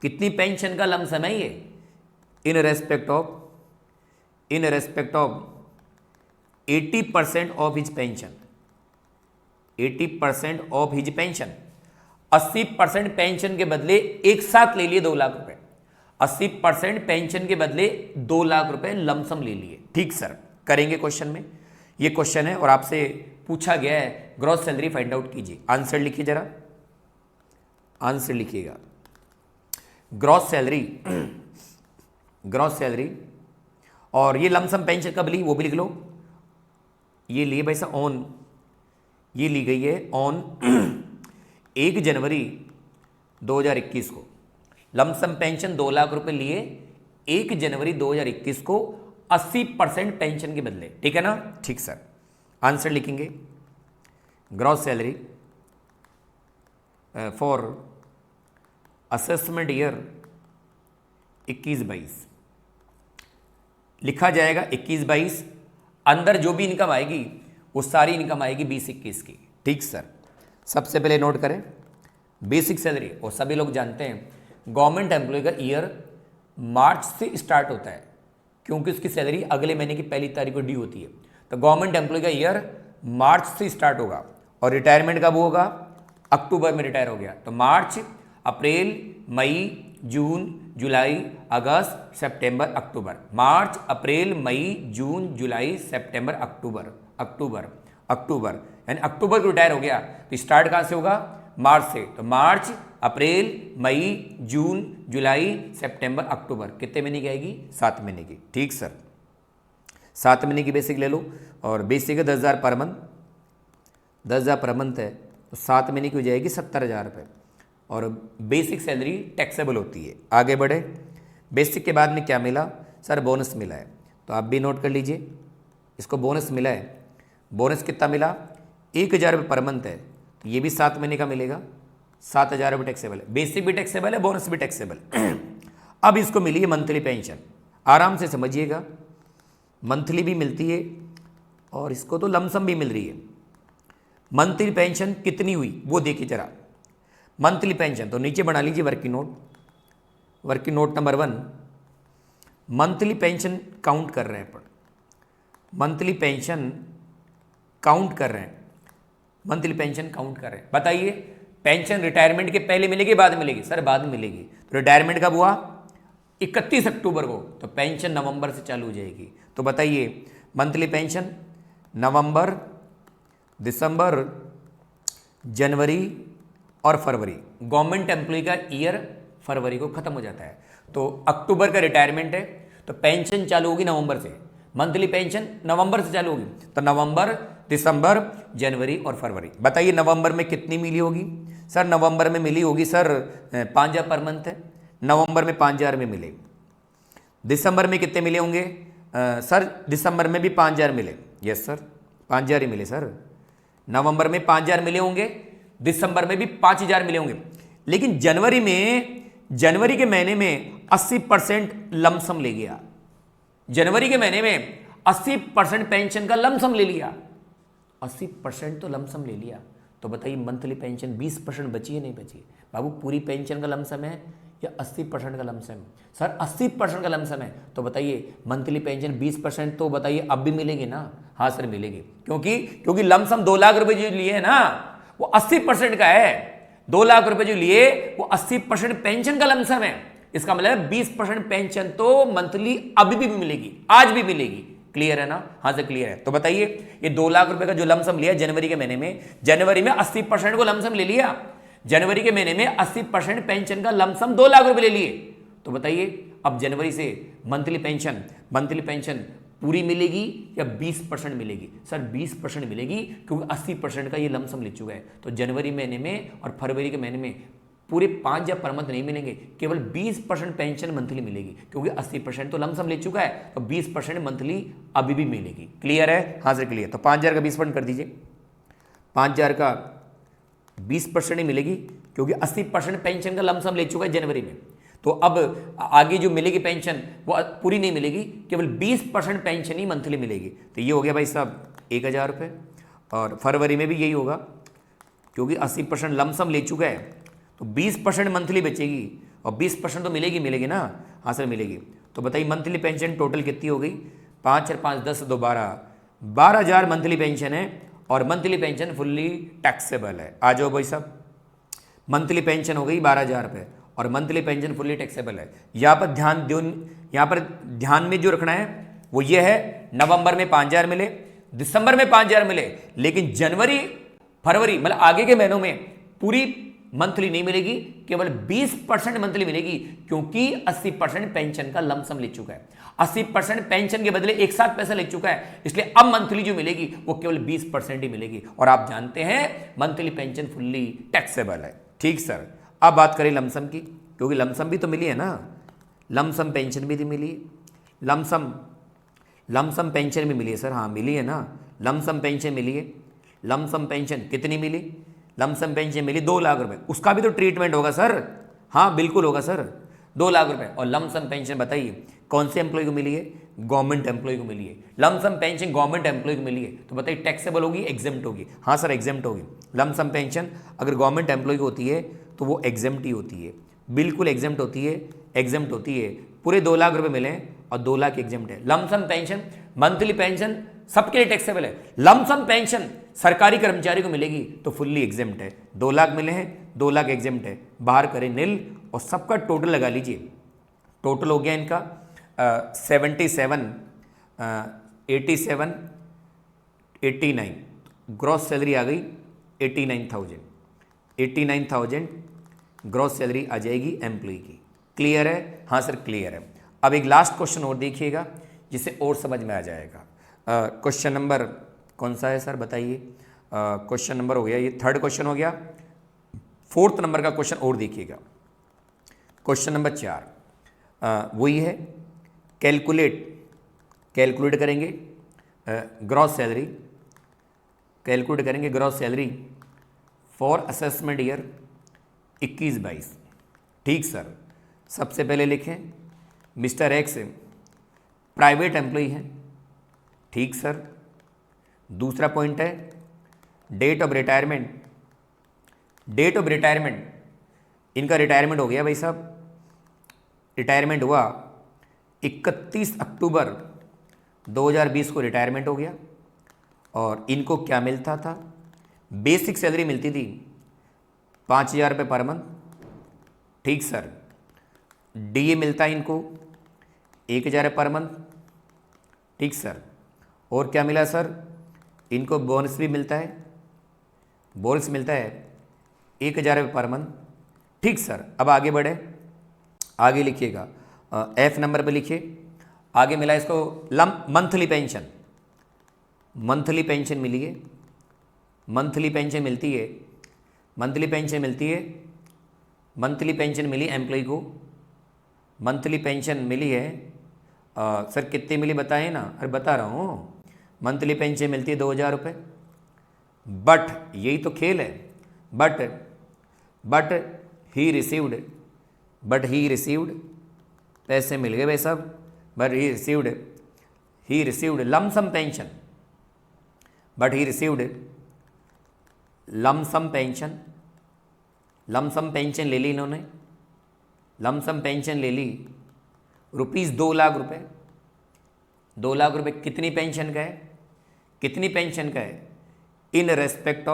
कितनी पेंशन का लमसम है ये, in respect of 80% of his pension, 80% of his pension, 80% pension के बदले एक साथ ले लिए 2 लाख रुपए, 80% पेंशन के बदले 2 लाख रुपए लमसम ले लिए। ठीक सर, करेंगे क्वेश्चन में, ये क्वेश्चन है और आपसे पूछा गया है ग्रॉस सैलरी फाइंड आउट कीजिए। आंसर लिखिए जरा, आंसर लिखिएगा। ग्रॉस सैलरी और ये लमसम पेंशन कब ली वो भी लिख लो। ये लिए भाई साहब ऑन, ये ली गई है ऑन 1 जनवरी 2021 को। लमसम पेंशन 2 लाख रुपए लिए 1 जनवरी 2021 को 80% पेंशन के बदले। ठीक है ना, ठीक सर, आंसर लिखेंगे। Gross salary for assessment year 21-22 लिखा जाएगा। 21-22 अंदर जो भी इनकम आएगी वो सारी इनकम आएगी 20-21 की। ठीक सर, सबसे पहले नोट करें बेसिक सैलरी, और सभी लोग जानते हैं गवर्नमेंट एम्प्लॉय का ईयर मार्च से स्टार्ट होता है, क्योंकि उसकी सैलरी अगले महीने की 1 तारीख को ड्यू होती है। तो गवर्नमेंट एम्प्लॉय का ईयर मार्च से स्टार्ट होगा और रिटायरमेंट कब होगा, अक्टूबर में रिटायर हो गया तो मार्च, अप्रैल, मई, जून, जुलाई, अगस्त, सितंबर, अक्टूबर। मार्च, अप्रैल, मई, जून, जुलाई, सितंबर, अक्टूबर यानी अक्टूबर को रिटायर हो गया तो स्टार्ट कहाँ से होगा, मार्च से। तो मार्च, अप्रैल, मई, जून, जुलाई, सितंबर, अक्टूबर कितने महीने की आएगी, 7 महीने की। ठीक सर, 7 महीने की बेसिक ले लो और बेसिक है 10,000 पर मंथ, 10,000 पर मंथ है तो 7 महीने की हो जाएगी 70,000 रुपये और बेसिक सैलरी टैक्सेबल होती है। आगे बढ़े, बेसिक के बाद में क्या मिला सर, बोनस मिला है, तो आप भी नोट कर लीजिए इसको, बोनस मिला है। बोनस कितना मिला, 1,000 रुपये पर मंथ है तो ये भी 7 महीने का मिलेगा, 7,000 रुपये टैक्सेबल है। बेसिक भी टैक्सेबल है, बोनस भी टैक्सेबल। अब इसको मिली है मंथली पेंशन, आराम से समझिएगा, मंथली भी मिलती है और इसको तो लमसम भी मिल रही है। मंथली पेंशन कितनी हुई वो देखिए जरा, मंथली पेंशन तो नीचे बना लीजिए working note number 1, monthly pension count कर रहे हैं अपन, मंथली पेंशन काउंट कर रहे हैं, मंथली पेंशन काउंट कर रहे हैं। बताइए पेंशन रिटायरमेंट के पहले मिलेगी बाद में मिलेगी, सर बाद में मिलेगी। तो रिटायरमेंट कब हुआ, 31 अक्टूबर को, तो पेंशन नवंबर से चालू हो जाएगी। तो बताइए मंथली पेंशन नवंबर, दिसंबर, जनवरी और फरवरी। गवर्नमेंट एम्प्लॉय का ईयर फरवरी को खत्म हो जाता है, तो अक्टूबर का रिटायरमेंट है तो पेंशन चालू होगी नवंबर से, मंथली पेंशन नवंबर से चालू होगी। तो नवंबर, दिसंबर, जनवरी और फरवरी। बताइए नवंबर में कितनी मिली होगी, सर नवंबर में मिली होगी सर 5,000 पर मंथ है, नवंबर में 5,000 में मिले। दिसंबर में कितने मिले होंगे सर, दिसंबर में भी 5,000 मिले, यस सर 5,000 ही मिले सर। नवंबर में 5,000 मिले होंगे, दिसंबर में भी 5,000 मिले होंगे। लेकिन जनवरी के महीने में 80% लमसम ले गया, जनवरी के महीने में 80% पेंशन का लमसम ले लिया, 80% तो लमसम ले लिया। तो बताइए मंथली पेंशन 20% बची है नहीं बची, बाबू पूरी पेंशन का लमसम है या 80% का लमसम है, सर 80% का लमसम है। तो बताइए मंथली पेंशन 20% तो बताइए अब भी मिलेगी ना, हाँ सर मिलेगी, क्योंकि लमसम 2 लाख रुपए जो लिए है ना वो 80% का है, 2 लाख रुपए जो लिए वो 80% पेंशन का लमसम है। इसका मतलब 20% पेंशन तो मंथली अभी भी मिलेगी, आज भी मिलेगी। क्लियर है ना, हाँ सर क्लियर है। तो बताइए ये 2 लाख रुपए का जो लमसम लिया जनवरी के महीने में, जनवरी में 80% को लमसम ले लिया, जनवरी के महीने में 80% पेंशन का लमसम 2 लाख रुपए ले लिए। तो बताइए अब जनवरी से मंथली पेंशन पूरी मिलेगी या 20% मिलेगी? सर 20% मिलेगी, क्योंकि 80% का ये लमसम ले चुका है। तो जनवरी महीने में और फरवरी के महीने में पूरे 5 या पर मंथ नहीं मिलेंगे, केवल 20% पेंशन मंथली मिलेगी, क्योंकि 80% तो लमसम ले चुका है, तो 20% मंथली अभी भी मिलेगी। क्लियर है? हाँ सर क्लियर। तो 5,000 का 20% कर दीजिए, 5,000 का 20% ही मिलेगी, क्योंकि 80% पेंशन का लमसम ले चुका है जनवरी में। तो अब आगे जो मिलेगी पेंशन वो पूरी नहीं मिलेगी, केवल 20% पेंशन ही मंथली मिलेगी। तो ये हो गया भाई साहब 1,000 रुपये, और फरवरी में भी यही होगा, क्योंकि 80% लमसम ले चुका है, तो 20% मंथली बचेगी, और 20% तो मिलेगी ना। हाँ सर मिलेगी। तो बताइए मंथली पेंशन टोटल कितनी हो गई? 5 और 5 10 2 12,000 मंथली पेंशन है, और मंथली पेंशन फुल्ली टैक्सेबल है। आ जाओ भाई साहब, मंथली पेंशन हो गई 12,000 रुपये, और मंथली पेंशन फुल्ली टैक्सेबल है। यहाँ पर ध्यान में जो रखना है वो ये है, नवंबर में 5,000 मिले, दिसंबर में 5,000 मिले, लेकिन जनवरी फरवरी मतलब आगे के महीनों में पूरी मंथली नहीं मिलेगी, केवल 20% मंथली मिलेगी, क्योंकि 80% पेंशन का लमसम ले चुका है। 80% पेंशन के बदले एक साथ पैसा ले चुका है, इसलिए अब मंथली जो मिलेगी वो केवल 20% ही मिलेगी। और आप जानते हैं मंथली पेंशन फुल्ली टैक्सेबल है। ठीक सर। अब बात करें लमसम की, क्योंकि लमसम भी तो मिली है ना, लमसम पेंशन भी तो मिली है, लमसम पेंशन भी मिली है सर। हाँ मिली है ना, लमसम पेंशन मिली है। लमसम पेंशन कितनी मिली? लमसम पेंशन मिली 2 लाख रुपए, उसका भी तो ट्रीटमेंट होगा सर। हाँ बिल्कुल होगा सर, 2 लाख रुपए। और लमसम पेंशन बताइए कौन से एम्प्लॉय को मिली है? गवर्नमेंट एम्प्लॉय को मिली है। लमसम पेंशन गवर्नमेंट एम्प्लॉय को मिली है, तो बताइए टैक्सेबल होगी एग्जेम्प्ट होगी? हाँ सर एग्जेम्प्ट होगी। लमसम पेंशन अगर गवर्नमेंट एम्प्लॉय को होती है तो वो एग्जेम्प्ट ही होती है, बिल्कुल एग्जेम्प्ट होती है, एग्जेम्प्ट होती है। पूरे 2 लाख रुपए मिले और 2 लाख एग्जेम्प्ट है। लमसम पेंशन मंथली पेंशन सबके लिए टैक्सेबल है। लमसम पेंशन सरकारी कर्मचारी को मिलेगी तो फुल्ली एग्जेम्प्ट है। 2 लाख मिले हैं, 2 लाख एग्जेम्प्ट है, बाहर करें नील, और सबका टोटल लगा लीजिए। टोटल हो गया इनका 77 87 89, ग्रॉस सैलरी आ गई 89,000 ग्रॉस सैलरी आ जाएगी एम्प्लॉय की। क्लियर है? हाँ सर क्लियर है। अब एक लास्ट क्वेश्चन और देखिएगा जिससे और समझ में आ जाएगा। क्वेश्चन नंबर कौन सा है सर बताइए? क्वेश्चन नंबर हो गया, ये 3rd क्वेश्चन हो गया। 4th नंबर का क्वेश्चन और देखिएगा, क्वेश्चन नंबर 4 वही है। कैलकुलेट करेंगे ग्रॉस सैलरी, कैलकुलेट करेंगे gross salary for assessment year 21-22। ठीक सर। सबसे पहले लिखें मिस्टर एक्स प्राइवेट एम्प्लॉय है। ठीक सर। दूसरा पॉइंट है date of retirement, date of retirement इनका रिटायरमेंट हो गया भाई साहब, रिटायरमेंट हुआ 31 अक्टूबर 2020 को रिटायरमेंट हो गया। और इनको क्या मिलता था? बेसिक सैलरी मिलती थी 5,000 रुपये पर मंथ। ठीक सर। डीए मिलता है इनको 1,000 पर मंथ। ठीक सर। और क्या मिला सर? इनको बोनस भी मिलता है, बोनस मिलता है 1,000 रुपये पर मंथ। ठीक सर। अब आगे बढ़े, आगे लिखिएगा F नंबर पे लिखिए। आगे मिला इसको मंथली पेंशन, मंथली पेंशन मिली है, मंथली पेंशन मिलती है, मंथली पेंशन मिलती है, मंथली पेंशन मिली एम्प्लॉय को, मंथली पेंशन मिली है। सर कितनी मिली बताएं ना? अरे बता रहा हूँ, मंथली पेंशन मिलती है 2,000 रुपये। बट यही तो खेल है, बट ही रिसीव्ड पैसे मिल गए भाई साहब, but he received lump sum pension, but he received lump sum pension, lump sum pension ले ली इन्होंने, लमसम पेंशन ले ली रुपीज़ 2 लाख रुपए। 2 लाख रुपए कितनी पेंशन का है? कितनी पेंशन का है? इन रेस्पेक्ट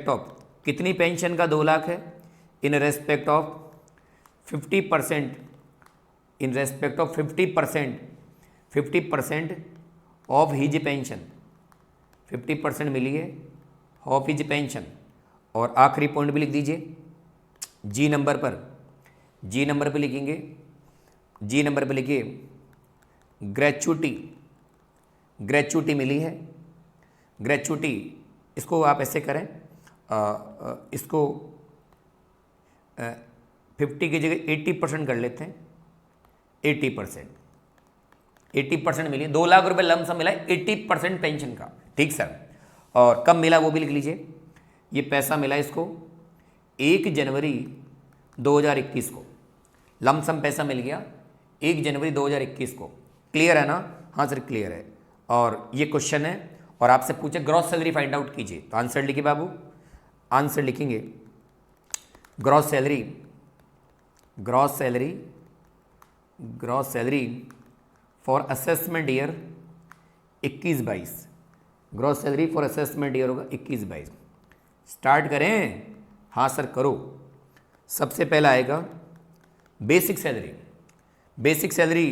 ऑफ कितनी पेंशन का 2 लाख है? In respect of 50%, in respect of 50% of his pension, 50% मिली है ऑफ हिज पेंशन। और आखिरी पॉइंट भी लिख दीजिए जी नंबर पर, जी नंबर पे लिखेंगे, जी नंबर पे लिखिए ग्रेचुटी, ग्रेचुटी मिली है। ग्रेचुटी इसको आप ऐसे करें, इसको 50 की जगह 80% कर लेते हैं। 80% मिली, 2 लाख रुपए लमसम मिला है 80% पेंशन का। ठीक सर, और कब मिला वो भी लिख लीजिए। ये पैसा मिला इसको 1 जनवरी 2021 को, लमसम पैसा मिल गया 1 जनवरी 2021 को। क्लियर है ना? हाँ सर क्लियर है। और ये क्वेश्चन है और आपसे पूछे ग्रॉस सैलरी फाइंड आउट कीजिए, तो आंसर लिखिए बाबू। आंसर लिखेंगे gross salary, gross salary, gross salary for assessment year 21-22। Gross salary for assessment year होगा 21-22। स्टार्ट करें? हाँ सर करो। सबसे पहला आएगा बेसिक सैलरी। बेसिक सैलरी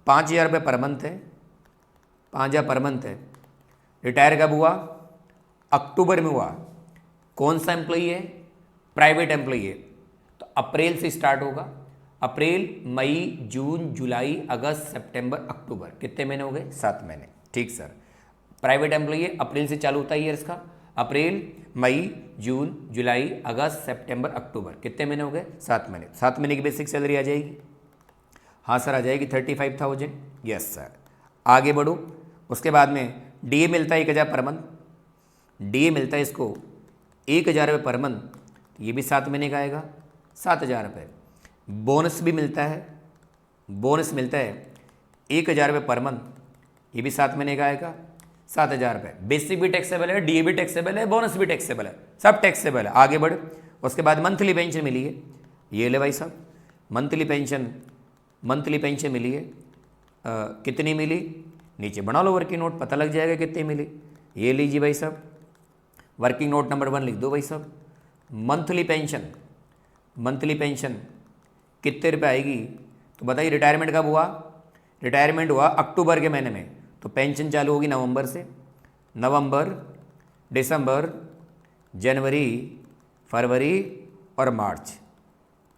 5,000 रुपये पर मंथ है, 5,000 पर मंथ है। रिटायर कब हुआ? अक्टूबर में हुआ। कौन सा एम्प्लॉई है? प्राइवेट एम्प्लॉई है, तो अप्रैल से स्टार्ट होगा। अप्रैल, मई, जून, जुलाई, अगस्त, सितंबर, अक्टूबर, कितने महीने हो गए? 7 महीने। ठीक सर, प्राइवेट एम्प्लॉई है, अप्रैल से चालू होता है ईयर इसका। अप्रैल, मई, जून, जुलाई, अगस्त, सितंबर, अक्टूबर, कितने महीने हो गए? 7 महीने। 7 महीने की बेसिक सैलरी आ जाएगी। हाँ सर आ जाएगी 35,000। Yes sir. आगे बढ़ो। उसके बाद में डीए मिलता है 1,000 पर मंथ। डीए मिलता है इसको 1,000 रुपये पर मंथ, ये भी 7 महीने का आएगा 7,000 रुपये। बोनस भी मिलता है, बोनस मिलता है 1,000 रुपये पर मंथ, ये भी 7 महीने का आएगा 7,000 रुपये। बेसिक भी टैक्सेबल है, डीए भी टैक्सेबल है, बोनस भी टैक्सेबल है, सब टैक्सेबल है। आगे बढ़। उसके बाद मंथली पेंशन मिली है, ये ले भाई साहब मंथली पेंशन, मंथली पेंशन मिली है। कितनी मिली? नीचे बना लो वर्किंग नोट, पता लग जाएगा कितनी मिली। ये लीजिए भाई साहब, वर्किंग नोट नंबर 1 लिख दो भाई साहब। मंथली पेंशन, मंथली पेंशन कितने रुपए आएगी? तो बताइए रिटायरमेंट कब हुआ? रिटायरमेंट हुआ अक्टूबर के महीने में, तो पेंशन चालू होगी नवंबर से। नवंबर, दिसंबर, जनवरी, फरवरी और मार्च।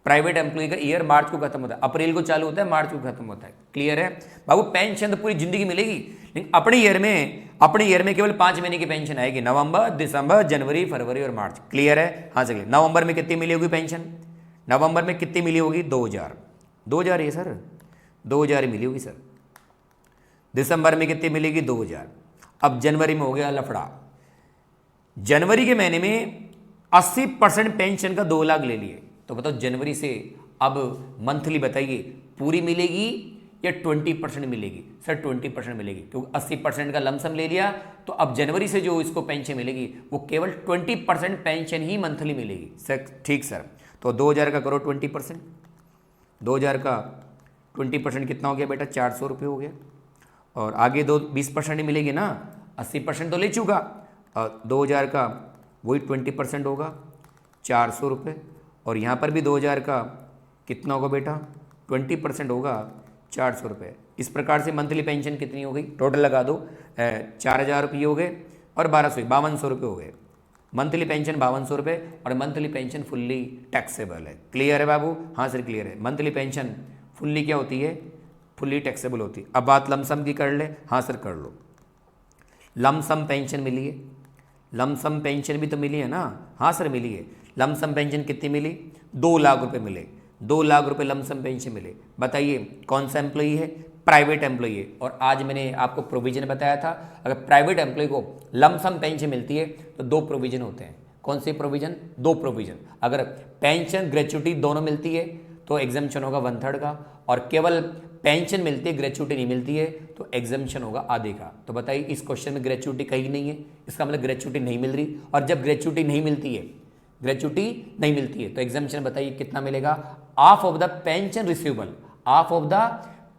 प्राइवेट एम्प्लॉय का ईयर मार्च को खत्म होता है, अप्रैल को चालू होता है, मार्च को खत्म होता है। क्लियर है बाबू? पेंशन तो पूरी जिंदगी मिलेगी, लेकिन अपने ईयर में केवल 5 महीने की पेंशन आएगी, नवंबर, दिसंबर, जनवरी, फरवरी और मार्च। क्लियर है? हाँ चलिए। नवंबर में कितनी मिली होगी पेंशन? नवंबर में कितनी मिली होगी? 2,000। 2,000 है सर, 2,000 मिली होगी सर। दिसंबर में कितनी मिलेगी? 2,000। अब जनवरी में हो गया लफड़ा। जनवरी के महीने में 80% पेंशन का 2 लाख ले लिए, तो बताओ जनवरी से अब मंथली बताइए पूरी मिलेगी या 20% मिलेगी? सर 20% मिलेगी, क्योंकि 80% का लमसम ले लिया, तो अब जनवरी से जो इसको पेंशन मिलेगी वो केवल 20% पेंशन ही मंथली मिलेगी। सर ठीक सर, तो 2,000 का करो 20%। 2,000 का 20% कितना हो गया बेटा? 400 रुपये हो गया। और आगे 20% ही मिलेगी ना, 80% तो ले चुका, और 2,000 का वही 20% होगा 400 रुपये। और यहाँ पर भी 2,000 का कितना होगा बेटा? 20% होगा 400 रुपये। इस प्रकार से मंथली पेंशन कितनी हो गई? टोटल लगा दो, 4,000 रुपये हो गए और 1,252 रुपये हो गए। मंथली पेंशन 5,200 रुपये और मंथली पेंशन फुल्ली टैक्सेबल है। क्लियर है बाबू? हाँ सर क्लियर है। मंथली पेंशन फुल्ली क्या होती है? फुल्ली टैक्सेबल होती है। अब बात लमसम की कर ले। हाँ सर कर लो। लमसम पेंशन मिली है, लमसम पेंशन भी तो मिली है ना? हाँ सर मिली है। लमसम पेंशन कितनी मिली? 2 लाख रुपए मिले, 2 लाख रुपए लमसम पेंशन मिले। बताइए कौन सा एम्प्लॉई है? प्राइवेट एम्प्लॉई है। और आज मैंने आपको प्रोविजन बताया था, अगर प्राइवेट एम्प्लॉई को लमसम पेंशन मिलती है तो 2 प्रोविजन होते हैं। कौन से प्रोविजन? 2 प्रोविजन। अगर पेंशन ग्रेच्युटी दोनों मिलती है तो एग्जम्पशन होगा 1/3 का, और केवल पेंशन मिलती है ग्रेच्युटी नहीं मिलती है तो एग्जम्पशन होगा आधे का। तो बताइए इस क्वेश्चन में ग्रेच्युटी कहीं नहीं है, इसका मतलब ग्रेच्युटी नहीं मिल रही। और जब ग्रेच्युटी नहीं मिलती है, ग्रेच्युटी नहीं मिलती है तो एग्जम्पशन बताइए कितना मिलेगा? Half of the pension receivable, half of the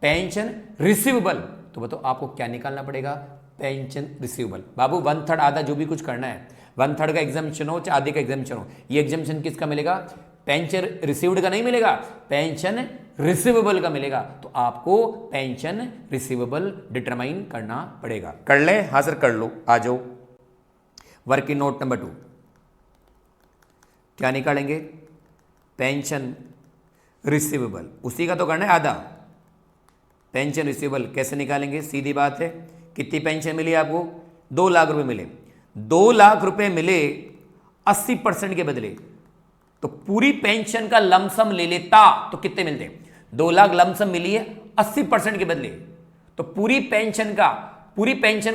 pension receivable. तो बताओ आपको क्या निकालना पड़ेगा? Pension receivable. बाबू 1/3 आधा जो भी कुछ करना है, 1/3 का एग्जम्पशन हो चाहे आधे का एग्जम्पशन हो, ये एग्जम्पशन किसका मिलेगा? पेंशन रिसीव्ड का नहीं मिलेगा, पेंशन रिसीवेबल का मिलेगा। तो आपको पेंशन रिसीवेबल डिटरमाइन करना पड़ेगा। कर ले? हाँ सर कर लो। आ जाओ वर्किंग नोट नंबर 2। क्या निकालेंगे? पेंशन रिसीवेबल, उसी का तो करना है आधा। पेंशन रिसीवेबल कैसे निकालेंगे, सीधी बात है, कितनी पेंशन मिली आपको, 2 लाख रुपए मिले, 2 लाख रुपए मिले 80% के बदले, तो पूरी पेंशन का लमसम ले लेता तो कितने मिलते, 2 लाख लमसम मिली है 80% के बदले, तो पूरी पेंशन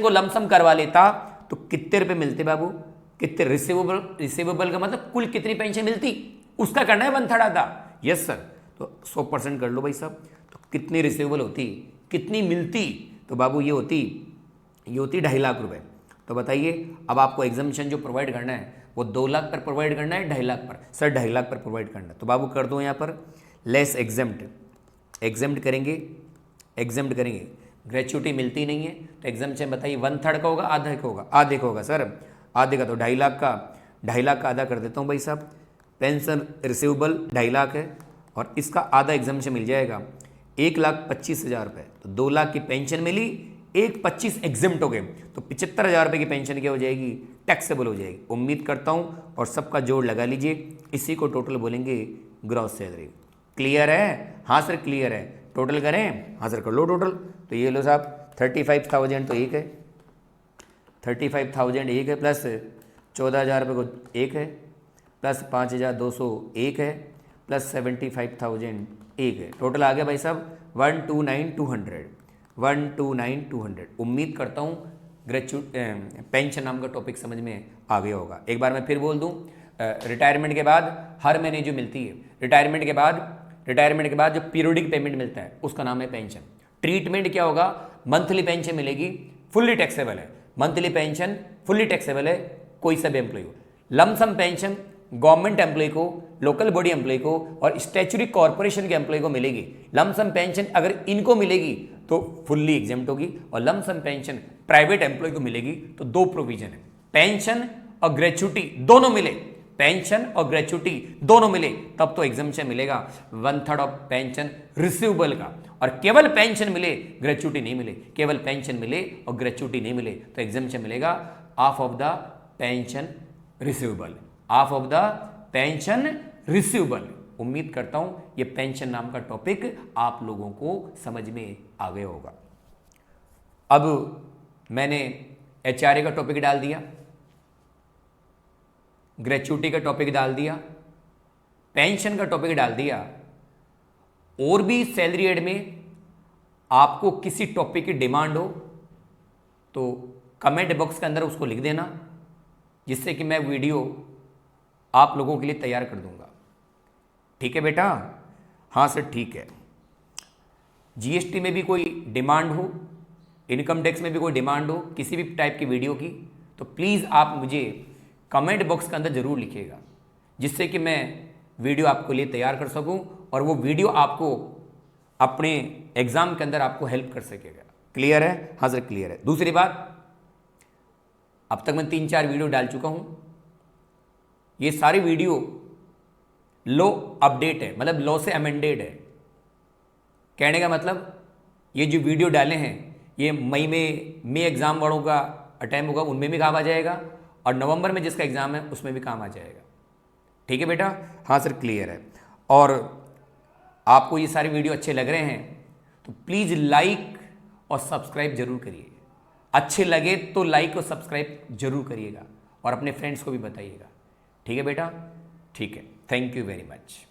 को लमसम करवा लेता तो कितने रुपए मिलते बाबू, कितने, रिसीवेबल का मतलब कुल कितनी पेंशन मिलती, उसका करना है 1/3 आधा। यस सर, तो 100% कर लो भाई साहब, तो कितनी रिसीवेबल होती, कितनी मिलती, तो बाबू ये होती 2.5 लाख रुपए। तो बताइए अब आपको एग्जामिशन जो प्रोवाइड करना है वो 2 लाख पर प्रोवाइड करना है 2.5 लाख पर, सर 2.5 लाख पर प्रोवाइड करना है, तो बाबू कर दो यहाँ पर लेस एग्जाम्प्ट करेंगे, ग्रेचुटी मिलती नहीं है तो एग्जाम्पशन बताइए 1/3 का होगा, आधे का होगा सर, आधे का, तो 2.5 लाख का आधा कर देता हूँ भाई साहब, पेंशन रिसीवेबल 2.5 लाख है और इसका आधा एग्जाम्पशन मिल जाएगा 1,25,000 रुपये, तो 2 लाख की पेंशन मिली, 1,25,000 एग्जाम्प्ट हो गए, तो 75,000 रुपये की पेंशन क्या हो जाएगी, टैक्सेबल हो जाएगी। उम्मीद करता हूँ और सबका जोड़ लगा लीजिए, इसी को टोटल बोलेंगे ग्रॉस सैलरी। क्लियर है, हाँ सर क्लियर है, टोटल करें, हाँ सर कर लो टोटल, तो ये लो साहब 35,000 तो एक है, 35,000 एक है, प्लस 14,000 रुपये को एक है, प्लस 5,200 एक है, प्लस 75,000 एक है, टोटल आ गया भाई साहब 129,200। उम्मीद करता हूँ पेंशन नाम का टॉपिक समझ में आ गया होगा। एक बार मैं फिर बोल दूँ, रिटायरमेंट के बाद हर महीने जो मिलती है, रिटायरमेंट के बाद जो पीरियोडिक पेमेंट मिलता है उसका नाम है पेंशन। ट्रीटमेंट क्या होगा, मंथली पेंशन मिलेगी, फुल्ली टैक्सेबल है, मंथली पेंशन फुल्ली टैक्सेबल है, कोई सा भी एम्प्लॉय हो। लमसम पेंशन गवर्नमेंट एम्प्लॉय को, लोकल बॉडी एम्प्लॉय को और स्टैच्यूटरी कॉर्पोरेशन के एम्प्लॉय को मिलेगी। लमसम पेंशन अगर इनको मिलेगी तो फुल्ली एग्जेम्प्ट होगी, और लमसम पेंशन प्राइवेट एम्प्लॉय को मिलेगी तो 2 प्रोविजन है, पेंशन और ग्रेच्युटी दोनों मिले, पेंशन और ग्रेच्युटी दोनों मिले तब तो एग्जाम्पशन मिलेगा 1/3 ऑफ पेंशन रिसीवेबल का, और केवल पेंशन मिले ग्रेच्युटी नहीं मिले, केवल पेंशन मिले और ग्रेच्युटी नहीं मिले तो एग्जाम्पशन मिलेगा half of the pension receivable, half of the pension receivable. उम्मीद करता हूं ये पेंशन नाम का टॉपिक आप लोगों को समझ में आ गया होगा। अब मैंने HRA का टॉपिक डाल दिया, ग्रेच्युटी का टॉपिक डाल दिया, पेंशन का टॉपिक डाल दिया, और भी सैलरी एड में आपको किसी टॉपिक की डिमांड हो तो कमेंट बॉक्स के अंदर उसको लिख देना, जिससे कि मैं वीडियो आप लोगों के लिए तैयार कर दूंगा। ठीक है बेटा, हाँ सर ठीक है। GST में भी कोई डिमांड हो, इनकम टैक्स में भी कोई डिमांड हो किसी भी टाइप की वीडियो की, तो प्लीज़ आप मुझे कमेंट बॉक्स के अंदर ज़रूर लिखिएगा, जिससे कि मैं वीडियो आपके लिए तैयार कर सकूं और वो वीडियो आपको अपने एग्ज़ाम के अंदर आपको हेल्प कर सकेगा। क्लियर है, हाँ सर क्लियर है। दूसरी बात, अब तक मैं 3-4 वीडियो डाल चुका हूं, ये सारी वीडियो लॉ अपडेट है, मतलब लॉ से अमेंडेड है। कहने का मतलब ये जो वीडियो डाले हैं ये मई एग्ज़ाम वालों का अटैम्प्ट होगा उनमें भी काम आ जाएगा, और नवंबर में जिसका एग्ज़ाम है उसमें भी काम आ जाएगा। ठीक है बेटा, हाँ सर क्लियर है। और आपको ये सारे वीडियो अच्छे लग रहे हैं तो प्लीज़ लाइक और सब्सक्राइब जरूर करिए, अच्छे लगे तो लाइक और सब्सक्राइब जरूर करिएगा और अपने फ्रेंड्स को भी बताइएगा। ठीक है बेटा, ठीक है, थैंक यू वेरी मच।